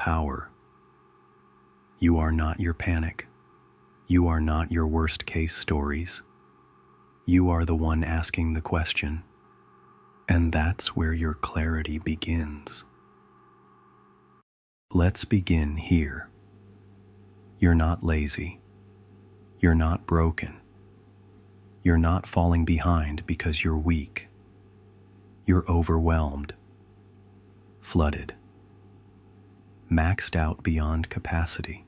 power. You are not your panic. You are not your worst case stories. You are the one asking the question. And that's where your clarity begins. Let's begin here. You're not lazy. You're not broken. You're not falling behind because you're weak. You're overwhelmed, flooded, maxed out beyond capacity.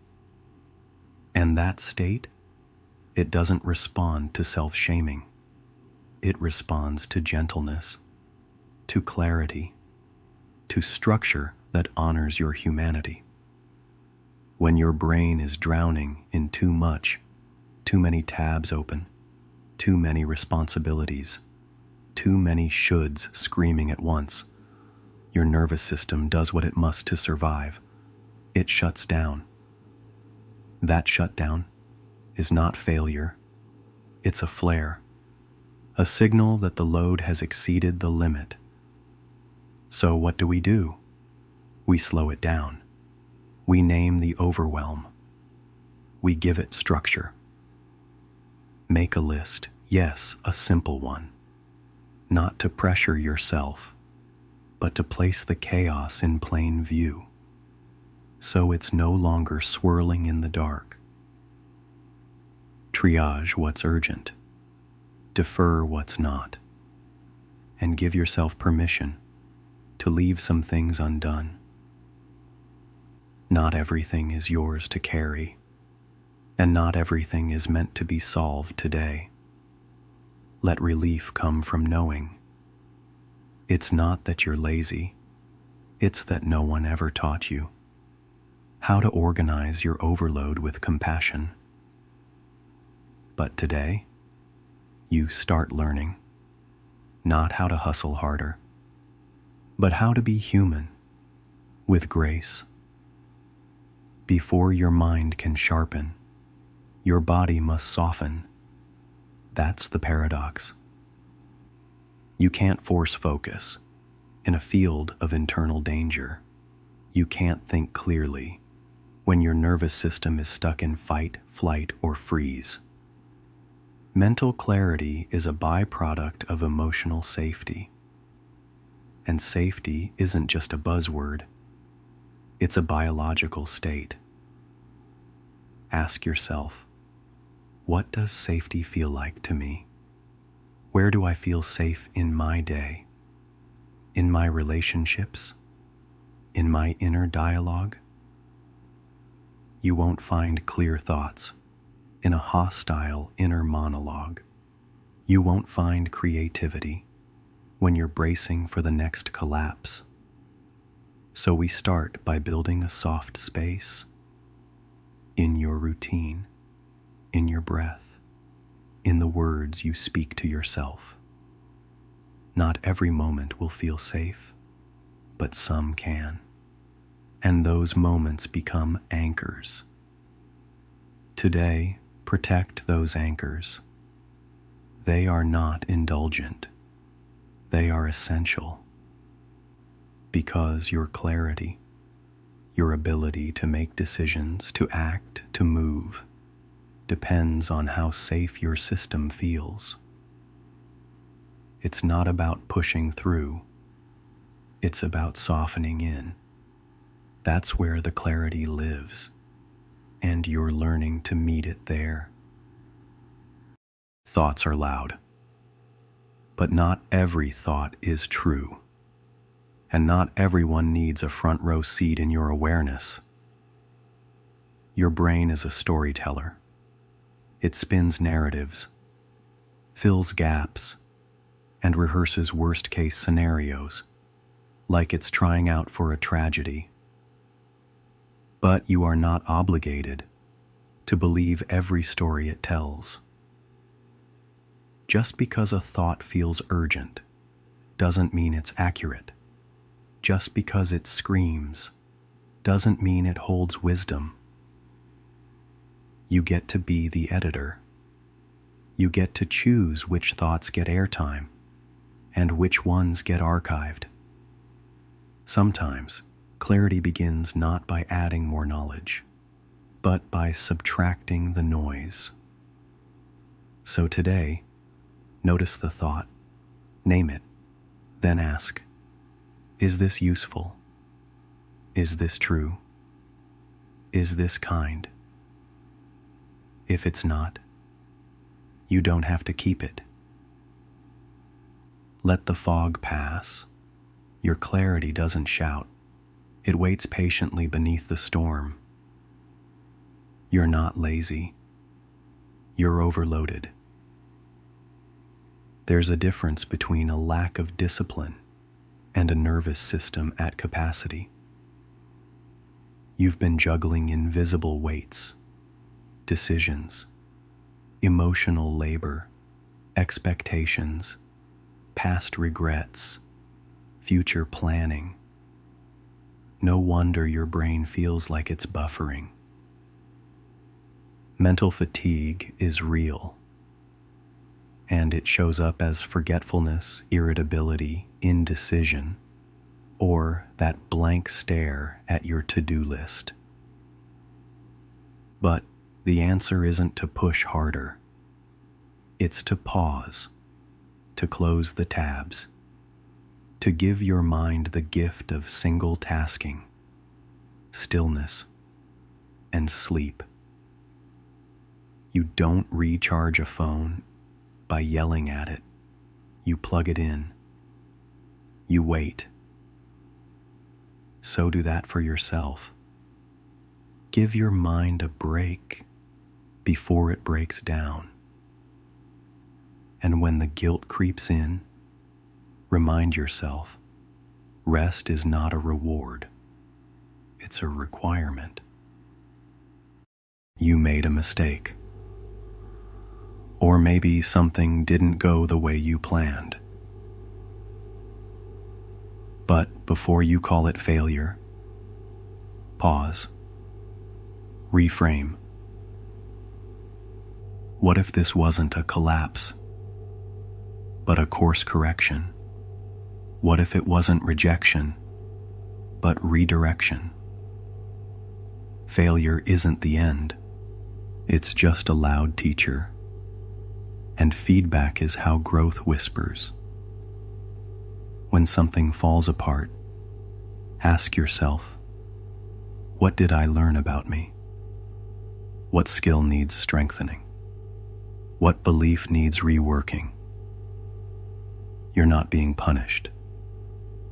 And that state, it doesn't respond to self-shaming. It responds to gentleness, to clarity, to structure that honors your humanity. When your brain is drowning in too much, too many tabs open, too many responsibilities, too many shoulds screaming at once, your nervous system does what it must to survive. It shuts down. That shutdown is not failure. It's a flare, a signal that the load has exceeded the limit. So what do? We slow it down. We name the overwhelm. We give it structure. Make a list, yes, a simple one. Not to pressure yourself, but to place the chaos in plain view, so it's no longer swirling in the dark. Triage what's urgent, defer what's not, and give yourself permission to leave some things undone. Not everything is yours to carry, and not everything is meant to be solved today. Let relief come from knowing. It's not that you're lazy, it's that no one ever taught you how to organize your overload with compassion. But today, you start learning, not how to hustle harder, but how to be human, with grace. Before your mind can sharpen, your body must soften. That's the paradox. You can't force focus. In a field of internal danger, you can't think clearly when your nervous system is stuck in fight, flight, or freeze. Mental clarity is a byproduct of emotional safety. And safety isn't just a buzzword. It's a biological state. Ask yourself, what does safety feel like to me? Where do I feel safe in my day? In my relationships? In my inner dialogue? You won't find clear thoughts in a hostile inner monologue. You won't find creativity when you're bracing for the next collapse. So we start by building a soft space in your routine, in your breath, in the words you speak to yourself. Not every moment will feel safe, but some can. And those moments become anchors. Today, protect those anchors. They are not indulgent. They are essential. Because your clarity, your ability to make decisions, to act, to move, depends on how safe your system feels. It's not about pushing through. It's about softening in. That's where the clarity lives, and you're learning to meet it there. Thoughts are loud, but not every thought is true, and not everyone needs a front row seat in your awareness. Your brain is a storyteller. It spins narratives, fills gaps, and rehearses worst-case scenarios, like it's trying out for a tragedy. But you are not obligated to believe every story it tells. Just because a thought feels urgent doesn't mean it's accurate. Just because it screams doesn't mean it holds wisdom. You get to be the editor. You get to choose which thoughts get airtime and which ones get archived. Sometimes Clarity begins not by adding more knowledge, but by subtracting the noise. So today, notice the thought, name it, then ask, is this useful? Is this true? Is this kind? If it's not, you don't have to keep it. Let the fog pass. Your clarity doesn't shout. It waits patiently beneath the storm. You're not lazy. You're overloaded. There's a difference between a lack of discipline and a nervous system at capacity. You've been juggling invisible weights, decisions, emotional labor, expectations, past regrets, future planning. No wonder your brain feels like it's buffering. Mental fatigue is real, and it shows up as forgetfulness, irritability, indecision, or that blank stare at your to-do list. But the answer isn't to push harder. It's to pause, to close the tabs, to give your mind the gift of single tasking, stillness, and sleep. You don't recharge a phone by yelling at it. You plug it in. You wait. So do that for yourself. Give your mind a break before it breaks down. And when the guilt creeps in, remind yourself, rest is not a reward. It's a requirement. You made a mistake. Or maybe something didn't go the way you planned. But before you call it failure, pause. Reframe. What if this wasn't a collapse, but a course correction? What if it wasn't rejection, but redirection? Failure isn't the end. It's just a loud teacher. And feedback is how growth whispers. When something falls apart, ask yourself, what did I learn about me? What skill needs strengthening? What belief needs reworking? You're not being punished.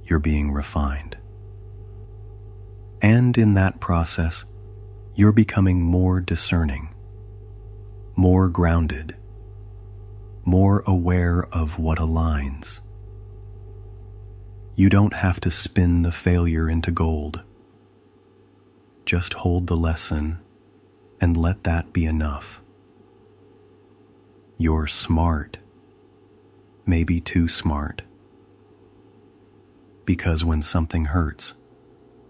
You're being refined. And in that process, you're becoming more discerning, more grounded, more aware of what aligns. You don't have to spin the failure into gold. Just hold the lesson and let that be enough. You're smart, maybe too smart. Because when something hurts,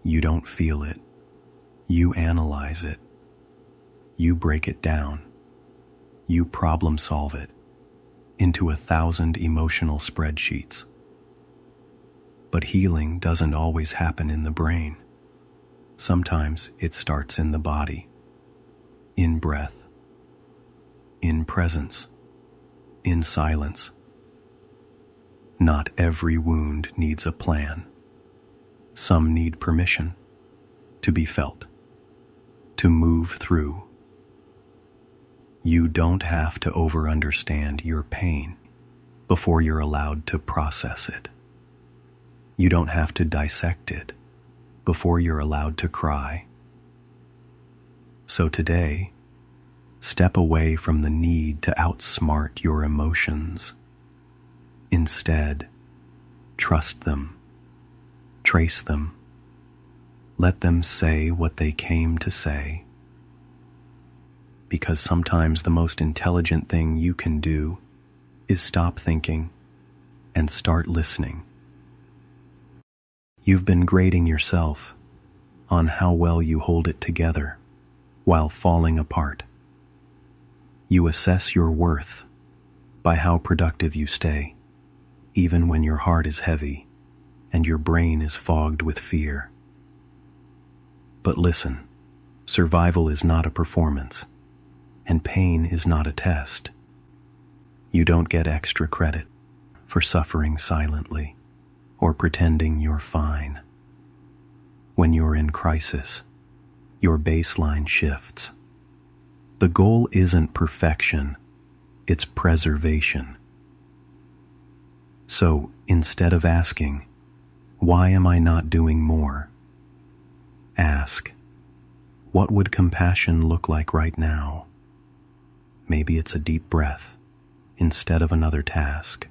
you don't feel it. You analyze it. You break it down. You problem solve it into 1,000 emotional spreadsheets. But healing doesn't always happen in the brain. Sometimes it starts in the body, in breath, in presence, in silence. Not every wound needs a plan. Some need permission to be felt, to move through. You don't have to over-understand your pain before you're allowed to process it. You don't have to dissect it before you're allowed to cry. So today, step away from the need to outsmart your emotions. Instead, trust them, trace them, let them say what they came to say. Because sometimes the most intelligent thing you can do is stop thinking and start listening. You've been grading yourself on how well you hold it together while falling apart. You assess your worth by how productive you stay, even when your heart is heavy and your brain is fogged with fear. But listen, survival is not a performance, and pain is not a test. You don't get extra credit for suffering silently or pretending you're fine. When you're in crisis, your baseline shifts. The goal isn't perfection, it's preservation. So instead of asking, "Why am I not doing more?" ask, "What would compassion look like right now?" Maybe it's a deep breath instead of another task.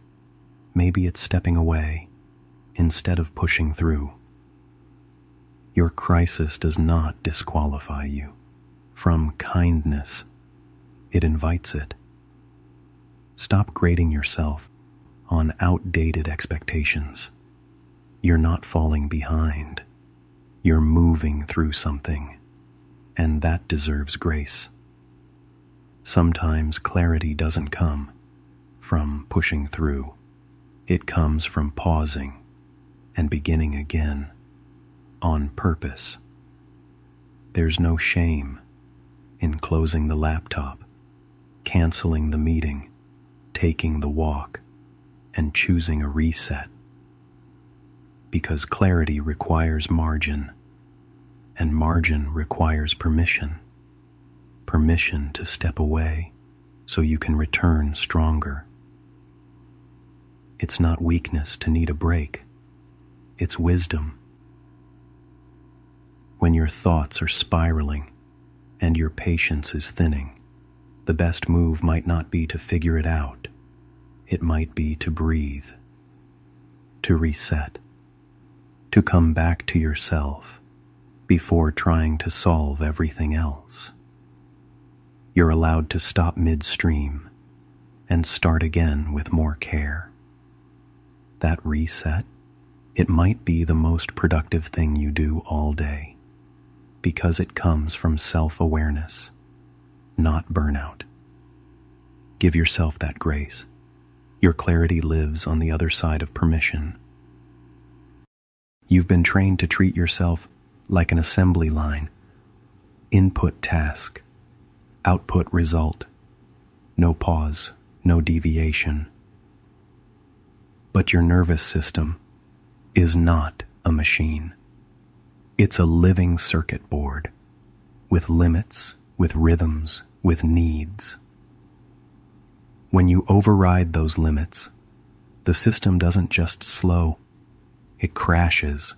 Maybe it's stepping away instead of pushing through. Your crisis does not disqualify you from kindness. It invites it. Stop grading yourself on outdated expectations. You're not falling behind. You're moving through something, and that deserves grace. Sometimes clarity doesn't come from pushing through. It comes from pausing and beginning again on purpose. There's no shame in closing the laptop, canceling the meeting, taking the walk, and choosing a reset. Because clarity requires margin, and margin requires permission. Permission to step away so you can return stronger. It's not weakness to need a break. It's wisdom. When your thoughts are spiraling and your patience is thinning, the best move might not be to figure it out. It might be to breathe, to reset, to come back to yourself before trying to solve everything else. You're allowed to stop midstream and start again with more care. That reset, it might be the most productive thing you do all day, because it comes from self-awareness, not burnout. Give yourself that grace. Your clarity lives on the other side of permission. You've been trained to treat yourself like an assembly line. Input task, output result. No pause, no deviation. But your nervous system is not a machine. It's a living circuit board with limits, with rhythms, with needs. When you override those limits, the system doesn't just slow, it crashes.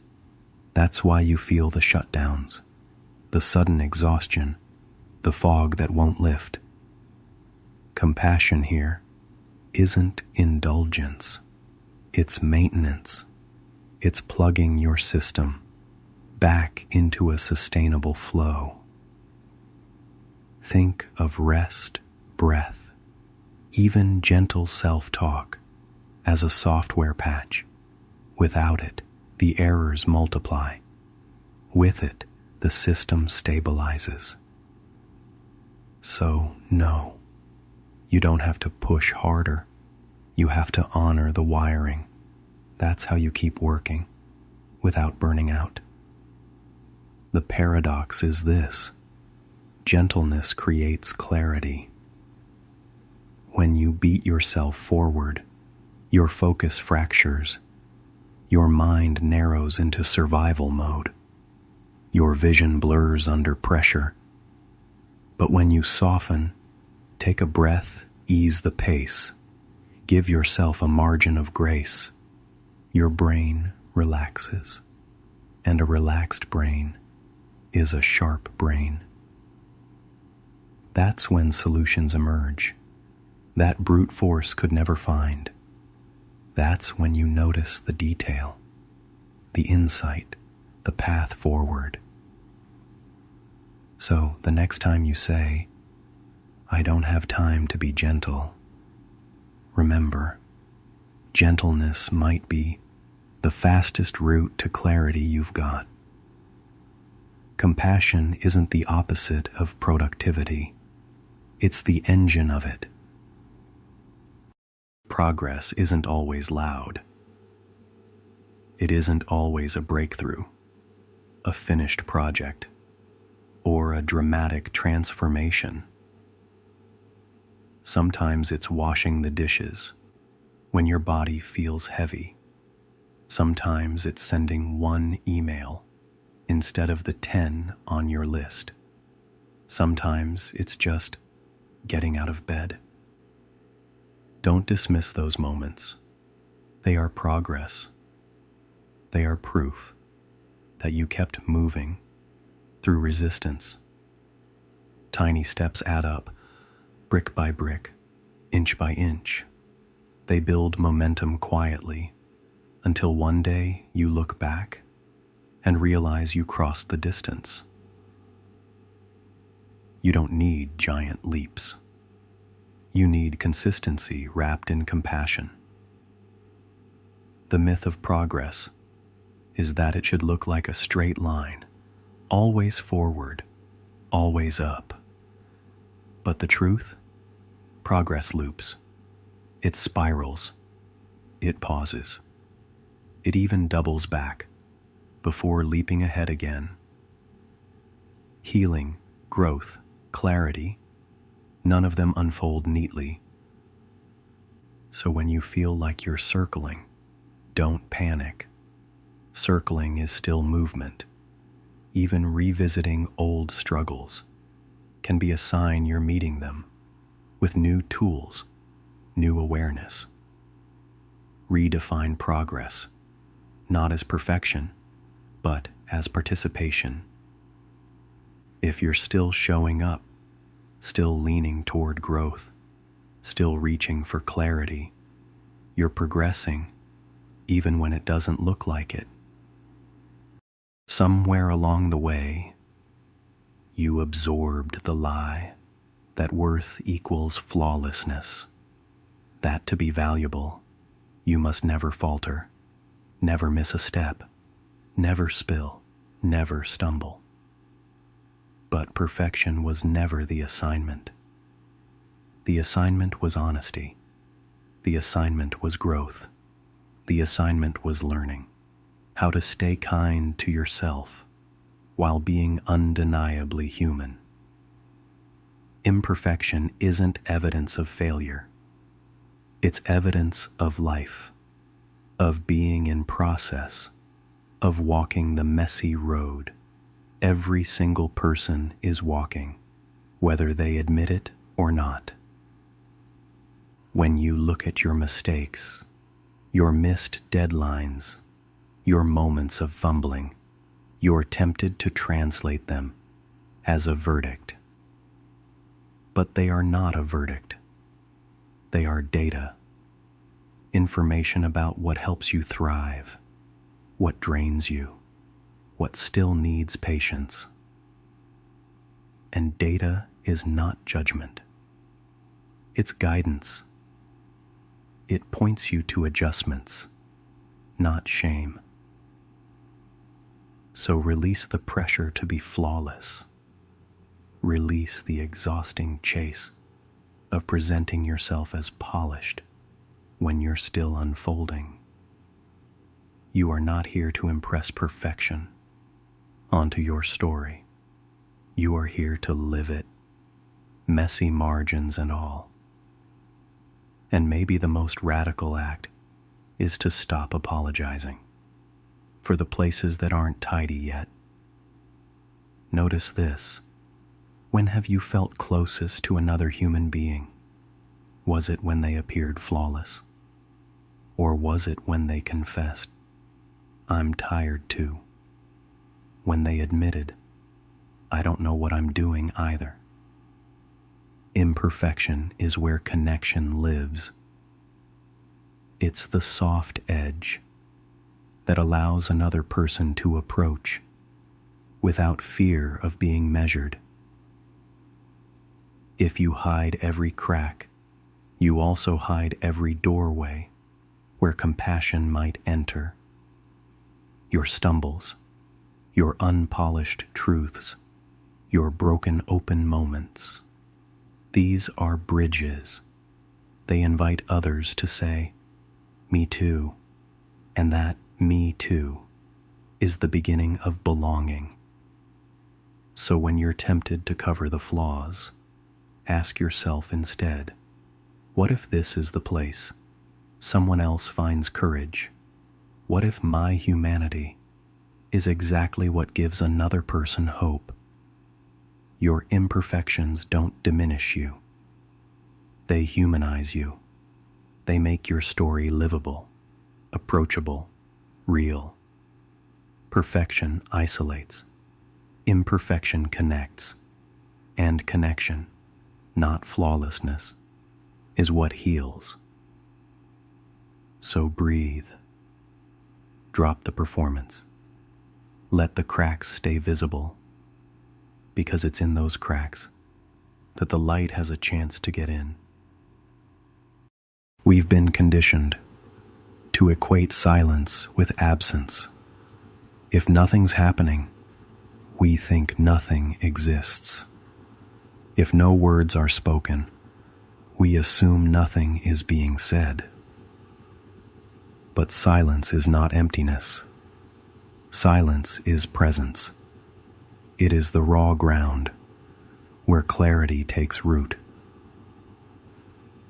That's why you feel the shutdowns, the sudden exhaustion, the fog that won't lift. Compassion here isn't indulgence, it's maintenance. It's plugging your system back into a sustainable flow. Think of rest, breath, even gentle self-talk as a software patch. Without it, the errors multiply. With it, the system stabilizes. So, no, you don't have to push harder. You have to honor the wiring. That's how you keep working without burning out. The paradox is this: gentleness creates clarity. When you beat yourself forward, your focus fractures. Your mind narrows into survival mode. Your vision blurs under pressure. But when you soften, take a breath, ease the pace, give yourself a margin of grace, your brain relaxes. And a relaxed brain is a sharp brain. That's when solutions emerge that brute force could never find. That's when you notice the detail, the insight, the path forward. So the next time you say, "I don't have time to be gentle," remember, gentleness might be the fastest route to clarity you've got. Compassion isn't the opposite of productivity. It's the engine of it. Progress isn't always loud. It isn't always a breakthrough, a finished project. a dramatic transformation. Sometimes it's washing the dishes when your body feels heavy. Sometimes it's sending one email instead of the 10 on your list. Sometimes it's just getting out of bed. Don't dismiss those moments. They are progress. They are proof that you kept moving through resistance. Tiny steps add up, brick by brick, inch by inch. They build momentum quietly until one day you look back and realize you crossed the distance. You don't need giant leaps. You need consistency wrapped in compassion. The myth of progress is that it should look like a straight line, always forward, always up. But the truth? Progress loops. It spirals. It pauses. It even doubles back before leaping ahead again. Healing, growth, clarity, none of them unfold neatly. So when you feel like you're circling, don't panic. Circling is still movement. Even revisiting old struggles can be a sign you're meeting them with new tools, new awareness. Redefine progress, not as perfection, but as participation. If you're still showing up, still leaning toward growth, still reaching for clarity, you're progressing even when it doesn't look like it. Somewhere along the way, you absorbed the lie that worth equals flawlessness, that to be valuable, you must never falter, never miss a step, never spill, never stumble. But perfection was never the assignment. The assignment was honesty. The assignment was growth. The assignment was learning how to stay kind to yourself while being undeniably human. Imperfection isn't evidence of failure. It's evidence of life, of being in process, of walking the messy road every single person is walking, whether they admit it or not. When you look at your mistakes, your missed deadlines, your moments of fumbling, you're tempted to translate them as a verdict. But they are not a verdict. They are data, information about what helps you thrive, what drains you, what still needs patience. And data is not judgment. It's guidance. It points you to adjustments, not shame. So release the pressure to be flawless. Release the exhausting chase of presenting yourself as polished when you're still unfolding. You are not here to impress perfection onto your story. You are here to live it, messy margins and all. And maybe the most radical act is to stop apologizing for the places that aren't tidy yet. Notice this. When have you felt closest to another human being? Was it when they appeared flawless? Or was it when they confessed, "I'm tired too"? When they admitted, "I don't know what I'm doing either"? Imperfection is where connection lives. It's the soft edge that allows another person to approach without fear of being measured. If you hide every crack, you also hide every doorway where compassion might enter. Your stumbles, your unpolished truths, your broken open moments. These are bridges. They invite others to say, "Me too," and that "me too" is the beginning of belonging. So when you're tempted to cover the flaws, ask yourself instead, what if this is the place someone else finds courage? What if my humanity is exactly what gives another person hope? Your imperfections don't diminish you. They humanize you. They make your story livable, approachable, real. Perfection isolates. Imperfection connects. And connection, not flawlessness, is what heals. So breathe. Drop the performance. Let the cracks stay visible, because it's in those cracks that the light has a chance to get in. We've been conditioned to equate silence with absence. If nothing's happening, we think nothing exists. If no words are spoken, we assume nothing is being said. But silence is not emptiness. Silence is presence. It is the raw ground where clarity takes root.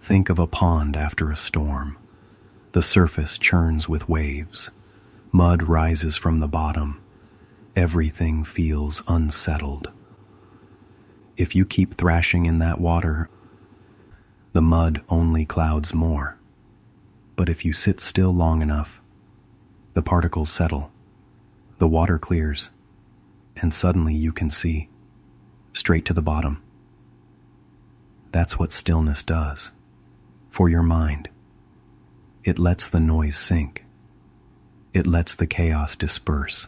Think of a pond after a storm. The surface churns with waves. Mud rises from the bottom. Everything feels unsettled. If you keep thrashing in that water, the mud only clouds more. But if you sit still long enough, the particles settle, the water clears, and suddenly you can see, straight to the bottom. That's what stillness does for your mind. It lets the noise sink. It lets the chaos disperse.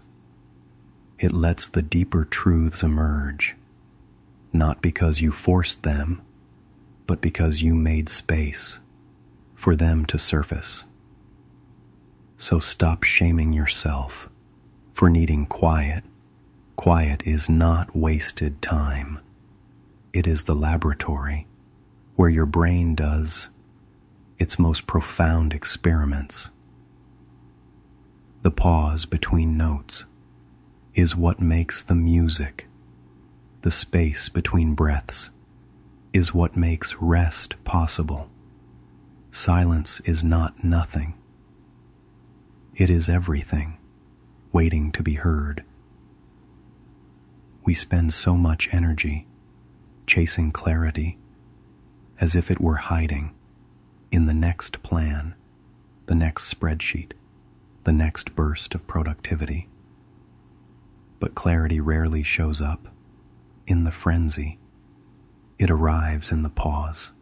It lets the deeper truths emerge, not because you forced them, but because you made space for them to surface. So stop shaming yourself for needing quiet. Quiet is not wasted time. It is the laboratory where your brain does its most profound experiments. The pause between notes is what makes the music. The space between breaths is what makes rest possible. Silence is not nothing. It is everything, waiting to be heard. We spend so much energy chasing clarity as if it were hiding in the next plan, the next spreadsheet, the next burst of productivity. But clarity rarely shows up in the frenzy. It arrives in the pause.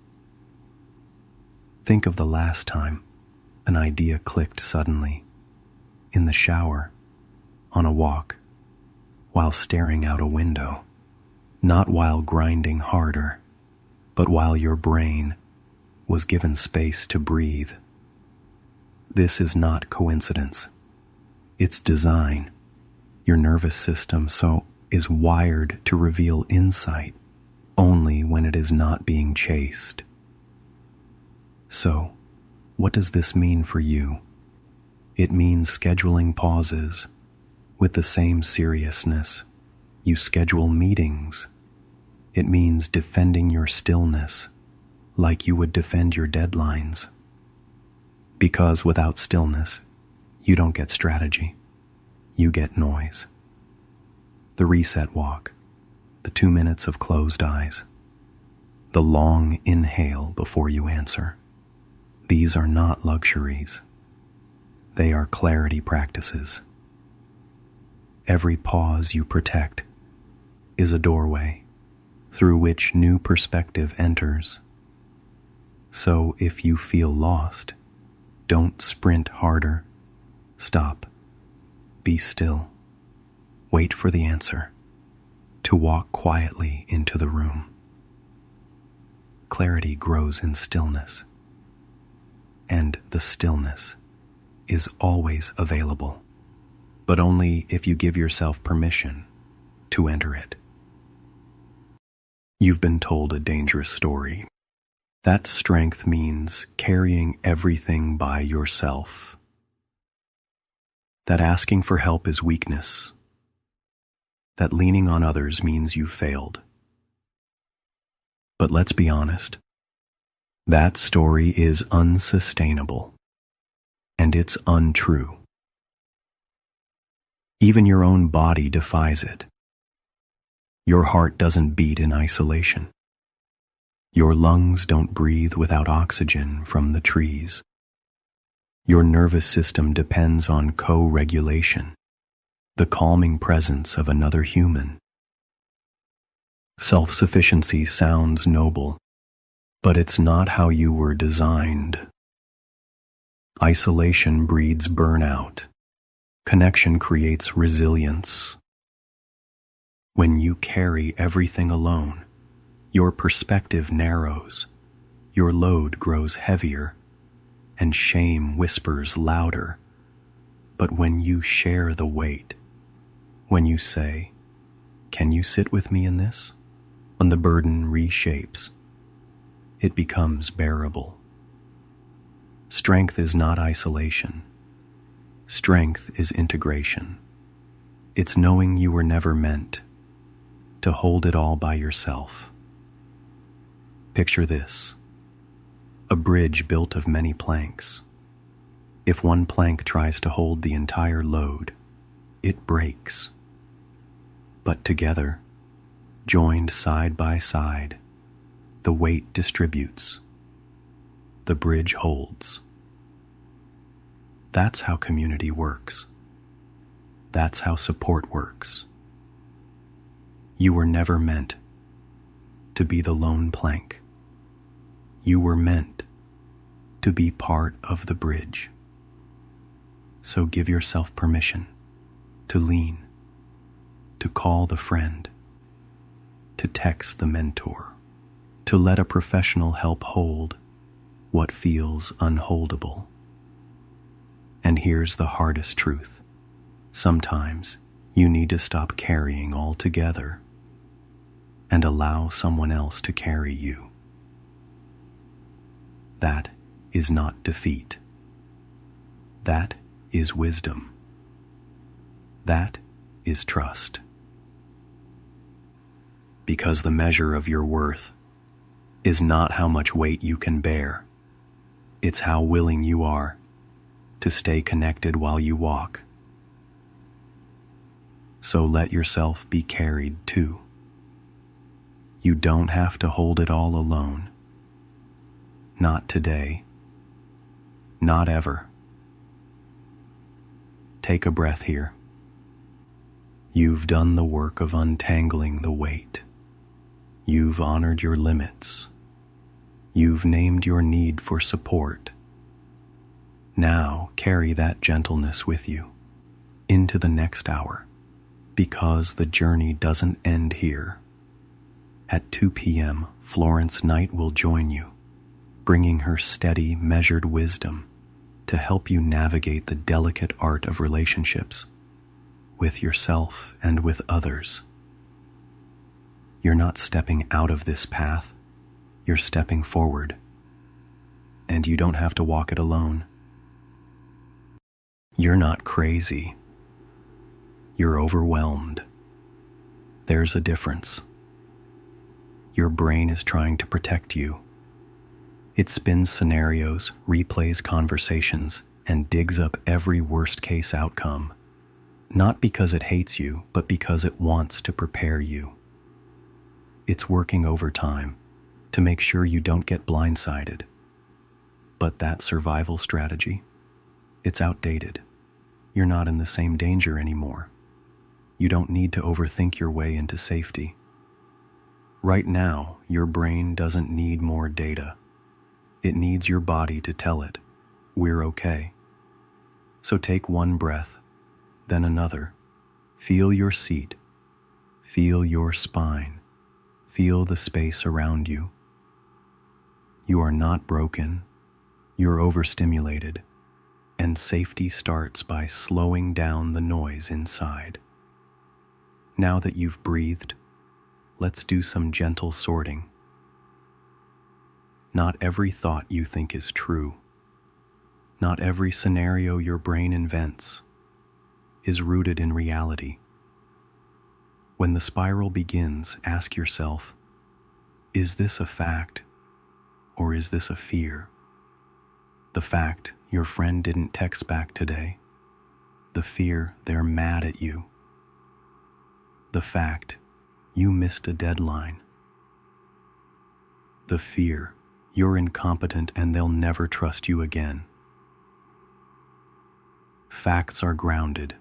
Think of the last time an idea clicked suddenly, in the shower, on a walk, while staring out a window, not while grinding harder, but while your brain was given space to breathe. This is not coincidence. It's design. Your nervous system is wired to reveal insight only when it is not being chased. So, what does this mean for you? It means scheduling pauses with the same seriousness you schedule meetings. It means defending your stillness like you would defend your deadlines. Because without stillness, you don't get strategy. You get noise. The reset walk, the 2 minutes of closed eyes, the long inhale before you answer. These are not luxuries. They are clarity practices. Every pause you protect is a doorway through which new perspective enters. So if you feel lost, don't sprint harder. Stop. Be still. Wait for the answer. To walk quietly into the room. Clarity grows in stillness. And the stillness is always available, but only if you give yourself permission to enter it. You've been told a dangerous story. That strength means carrying everything by yourself. That asking for help is weakness. that leaning on others means you've failed. But let's be honest, that story is unsustainable, and it's untrue. Even your own body defies it. Your heart doesn't beat in isolation. Your lungs don't breathe without oxygen from the trees. Your nervous system depends on co-regulation, the calming presence of another human. Self-sufficiency sounds noble, but it's not how you were designed. Isolation breeds burnout. Connection creates resilience. When you carry everything alone, your perspective narrows, your load grows heavier, and shame whispers louder. But when you share the weight, when you say, "Can you sit with me in this?" when the burden reshapes, it becomes bearable. Strength is not isolation. Strength is integration. It's knowing you were never meant to hold it all by yourself. Picture this: a bridge built of many planks. If one plank tries to hold the entire load, it breaks. But together, joined side by side, the weight distributes. The bridge holds. That's how community works. That's how support works. You were never meant to be the lone plank. You were meant to be part of the bridge. So give yourself permission to lean, to call the friend, to text the mentor, to let a professional help hold what feels unholdable. And here's the hardest truth. Sometimes you need to stop carrying altogether and allow someone else to carry you. That is not defeat. That is wisdom. That is trust. Because the measure of your worth is not how much weight you can bear. It's how willing you are to stay connected while you walk. So let yourself be carried too. You don't have to hold it all alone. Not today. Not ever. Take a breath here. You've done the work of untangling the weight. You've honored your limits. You've named your need for support. Now carry that gentleness with you into the next hour, because the journey doesn't end here. At 2 p.m., Florence Knight will join you, bringing her steady, measured wisdom to help you navigate the delicate art of relationships with yourself and with others. You're not stepping out of this path, you're stepping forward, and you don't have to walk it alone. You're not crazy. You're overwhelmed. There's a difference. Your brain is trying to protect you. It spins scenarios, replays conversations, and digs up every worst-case outcome, not because it hates you, but because it wants to prepare you. It's working overtime to make sure you don't get blindsided. But that survival strategy, it's outdated. You're not in the same danger anymore. You don't need to overthink your way into safety. Right now, your brain doesn't need more data. It needs your body to tell it, we're okay. So take one breath, then another. Feel your seat. Feel your spine. Feel the space around you. You are not broken. You're overstimulated. And safety starts by slowing down the noise inside. Now that you've breathed, let's do some gentle sorting. Not every thought you think is true. Not every scenario your brain invents is rooted in reality. When the spiral begins, ask yourself, is this a fact or is this a fear? The fact your friend didn't text back today. The fear they're mad at you. The fact you missed a deadline. The fear you're incompetent and they'll never trust you again. Facts are grounded,